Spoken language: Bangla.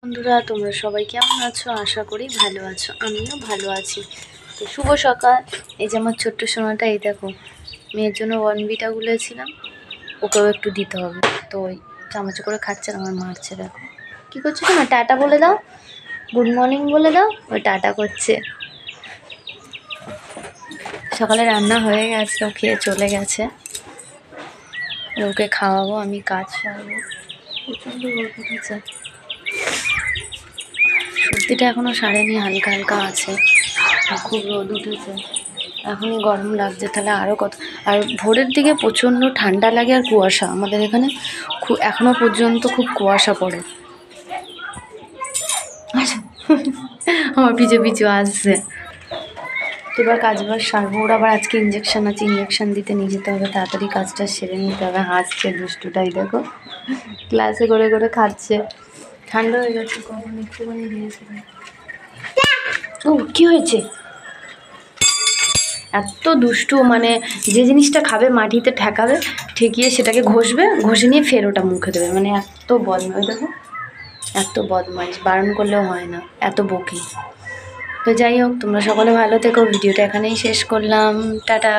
বন্ধুরা, তোমরা সবাই কেমন আছো? আশা করি ভালো আছো। আমিও ভালো আছি। তো শুভ সকাল। এই যে আমার ছোট্ট সোনাটা, এই দেখো, মেয়ের জন্য বর্নভিটা গুলেছিলাম, ওকেও একটু দিতে হবে। তো ওই চামচ করে খাচ্ছে আর আমার মারছে। দেখো কী করছো তোমার, টাটা বলে দাও, গুড মর্নিং বলে দাও। ওই টাটা করছে। সকালে রান্না হয়ে গেছে, ও খেয়ে চলে গেছে। ওকে খাওয়াবো, আমি কাজ সারবো। প্রচণ্ড রোদ উঠেছে, সর্দিটা এখনও সারেনি, হালকা হালকা আছে। খুব রোদ উঠেছে, এখনই গরম লাগছে, তাহলে আরও কত। আর ভোরের দিকে প্রচণ্ড ঠান্ডা লাগে আর কুয়াশা, আমাদের এখানে এখনও পর্যন্ত খুব কুয়াশা পড়ে। আচ্ছা, আমার পিছু পিছু আসছে। তো এবার কাজবার সারবো। ওর আবার আজকে ইঞ্জেকশান আছে, ইঞ্জেকশান দিতে নিয়ে যেতে হবে, তাড়াতাড়ি কাজটা সেরে নিতে হবে। হাসছে দুষ্টুটাই, দেখো ক্লাসে করে করে খাচ্ছে। ঠান্ডা হয়ে গেছে, কখন একটুখানি দিয়েছিল। ও কী হয়েছে? এত দুষ্টু, মানে যে জিনিসটা খাবে মাটিতে ঠেকাবে, ঠেকিয়ে সেটাকে ঘষবে, ঘষে নিয়ে ফের ওটা মুখে দেবে। মানে এত বদমাইশ, দেখো এত বদমাইশ, বারণ করলেও হয় না, এত বকি। তো যাই হোক, তোমরা সকলে ভালো থেকো। ভিডিওটা এখানেই শেষ করলাম, টাটা।